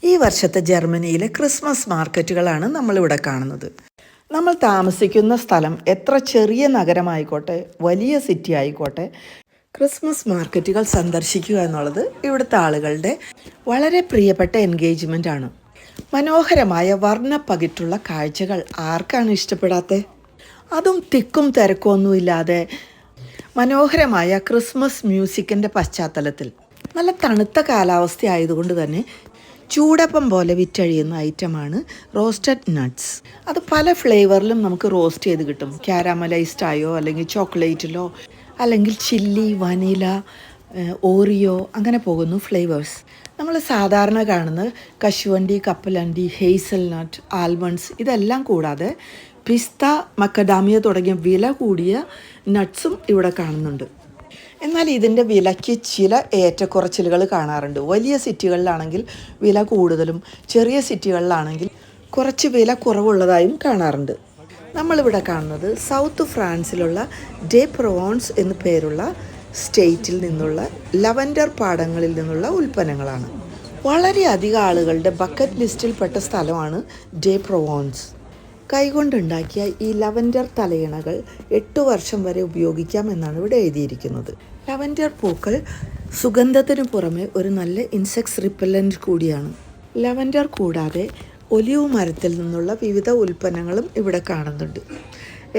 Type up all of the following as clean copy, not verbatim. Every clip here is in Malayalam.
ഈ വർഷത്തെ ജർമ്മനിയിലെ ക്രിസ്മസ് മാർക്കറ്റുകളാണ് നമ്മളിവിടെ കാണുന്നത്. നമ്മൾ താമസിക്കുന്ന സ്ഥലം എത്ര ചെറിയ നഗരമായിക്കോട്ടെ, വലിയ സിറ്റി ആയിക്കോട്ടെ, ക്രിസ്മസ് മാർക്കറ്റുകൾ സന്ദർശിക്കുക എന്നുള്ളത് ഇവിടുത്തെ ആളുകളുടെ വളരെ പ്രിയപ്പെട്ട എൻഗേജ്മെൻ്റ് ആണ്. മനോഹരമായ വർണ്ണപ്പകിട്ടുള്ള കാഴ്ചകൾ ആർക്കാണ് ഇഷ്ടപ്പെടാത്തത്? അതും തിക്കും തിരക്കൊന്നുമില്ലാതെ മനോഹരമായ ക്രിസ്മസ് മ്യൂസിക്കിൻ്റെ പശ്ചാത്തലത്തിൽ നല്ല തണുത്ത കാലാവസ്ഥ ആയതുകൊണ്ട് തന്നെ ചൂടപ്പം പോലെ വിറ്റഴിയുന്ന ഐറ്റമാണ് റോസ്റ്റഡ് നട്ട്സ്. അത് പല ഫ്ലേവറിലും നമുക്ക് റോസ്റ്റ് ചെയ്ത് കിട്ടും. ക്യാരമലൈസ്ഡ് ആയോ, അല്ലെങ്കിൽ ചോക്ലേറ്റിലോ, അല്ലെങ്കിൽ ചില്ലി, വനില, ഓറിയോ, അങ്ങനെ പോകുന്നു ഫ്ലേവേഴ്സ്. നമ്മൾ സാധാരണ കാണുന്ന കശുവണ്ടി, കപ്പലണ്ടി, ഹേസൽ നട്ട്, ആൽമണ്ട്സ് ഇതെല്ലാം കൂടാതെ പിസ്ത, മക്കഡാമിയ തുടങ്ങിയ വില കൂടിയ നട്ട്സും ഇവിടെ കാണുന്നുണ്ട്. എന്നാൽ ഇതിൻ്റെ വിലയ്ക്ക് ചില ഏറ്റക്കുറച്ചിലുകൾ കാണാറുണ്ട്. വലിയ സിറ്റികളിലാണെങ്കിൽ വില കൂടുതലും, ചെറിയ സിറ്റികളിലാണെങ്കിൽ കുറച്ച് വില കുറവുള്ളതായും കാണാറുണ്ട്. നമ്മളിവിടെ കാണുന്നത് സൗത്ത് ഫ്രാൻസിലുള്ള ഡേ പ്രൊവോൺസ് എന്നു പേരുള്ള സ്റ്റേറ്റിൽ നിന്നുള്ള ലവൻഡർ പാടങ്ങളിൽ നിന്നുള്ള ഉൽപ്പന്നങ്ങളാണ്. വളരെയധികം ആളുകളുടെ ബക്കറ്റ് ലിസ്റ്റിൽപ്പെട്ട സ്ഥലമാണ് ഡേ പ്രൊവോൺസ്. കൈകൊണ്ടുണ്ടാക്കിയ ഈ ലവൻഡർ തലയിണകൾ 8 വർഷം വരെ ഉപയോഗിക്കാം എന്നാണ് ഇവിടെ എഴുതിയിരിക്കുന്നത്. ലവൻഡർ പൂക്കൾ സുഗന്ധത്തിനു പുറമെ ഒരു നല്ല ഇൻസെക്ട്സ് റിപ്പല്ലൻ്റ് കൂടിയാണ്. ലവൻഡർ കൂടാതെ ഒലിവ് മരത്തിൽ നിന്നുള്ള വിവിധ ഉൽപ്പന്നങ്ങളും ഇവിടെ കാണുന്നുണ്ട്.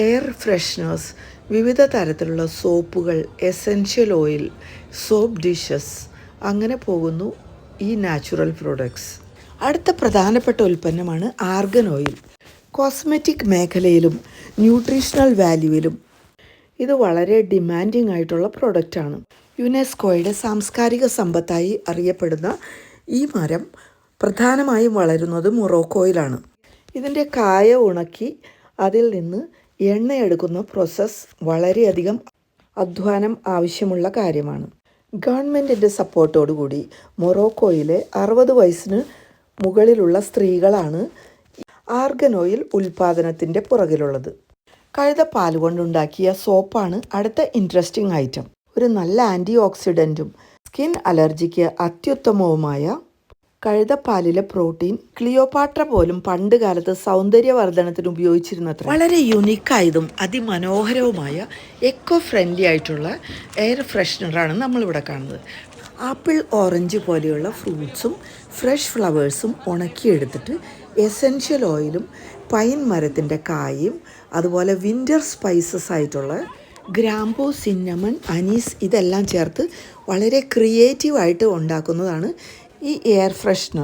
എയർ ഫ്രഷ്നേഴ്സ്, വിവിധ തരത്തിലുള്ള സോപ്പുകൾ, എസെൻഷ്യൽ ഓയിൽ, സോപ്പ് ഡിഷസ്, അങ്ങനെ പോകുന്നു ഈ നാച്ചുറൽ പ്രോഡക്ട്സ്. അടുത്ത പ്രധാനപ്പെട്ട ഉൽപ്പന്നമാണ് ആർഗൻ ഓയിൽ. കോസ്മെറ്റിക് മേഖലയിലും ന്യൂട്രീഷണൽ വാല്യൂവിലും ഇത് വളരെ ഡിമാൻഡിങ് ആയിട്ടുള്ള പ്രോഡക്റ്റാണ്. യുനെസ്കോയുടെ സാംസ്കാരിക സമ്പത്തായി അറിയപ്പെടുന്ന ഈ മരം പ്രധാനമായും വളരുന്നത് മൊറോക്കോയിലാണ്. ഇതിൻ്റെ കായ ഉണക്കി അതിൽ നിന്ന് എണ്ണയെടുക്കുന്ന പ്രോസസ്സ് വളരെയധികം അധ്വാനം ആവശ്യമുള്ള കാര്യമാണ്. ഗവൺമെൻറ്റിൻ്റെ സപ്പോർട്ടോടുകൂടി മൊറോക്കോയിലെ 60 വയസ്സിന് മുകളിലുള്ള സ്ത്രീകളാണ് ആർഗൻ ഓയിൽ ഉൽപ്പാദനത്തിൻ്റെ പുറകിലുള്ളത്. കഴുതപ്പാൽ കൊണ്ടുണ്ടാക്കിയ സോപ്പാണ് അടുത്ത ഇൻട്രസ്റ്റിംഗ് ഐറ്റം. ഒരു നല്ല ആൻറ്റി ഓക്സിഡൻറ്റും സ്കിൻ അലർജിക്ക് അത്യുത്തമവുമായ കഴുതപ്പാലിലെ പ്രോട്ടീൻ ക്ലിയോപാട്ര പോലും പണ്ട് കാലത്ത് സൗന്ദര്യവർദ്ധനത്തിന് ഉപയോഗിച്ചിരുന്നത്ര. വളരെ യുണീക്കായതും അതിമനോഹരവുമായ എക്കോ ഫ്രണ്ട്ലി ആയിട്ടുള്ള എയർ ഫ്രഷ്നറാണ് നമ്മളിവിടെ കാണുന്നത്. ആപ്പിൾ, ഓറഞ്ച് പോലെയുള്ള ഫ്രൂട്ട്സും ഫ്രഷ് ഫ്ലവേഴ്സും ഉണക്കിയെടുത്തിട്ട് എസെൻഷ്യൽ ഓയിലും പൈൻ മരത്തിൻ്റെ കായും അതുപോലെ വിൻ്റർ സ്പൈസസ് ആയിട്ടുള്ള ഗ്രാമ്പൂ, സിന്നമൺ, അനീസ് ഇതെല്ലാം ചേർത്ത് വളരെ ക്രിയേറ്റീവായിട്ട് ഉണ്ടാക്കുന്നതാണ് ഈ എയർ ഫ്രഷ്നർ.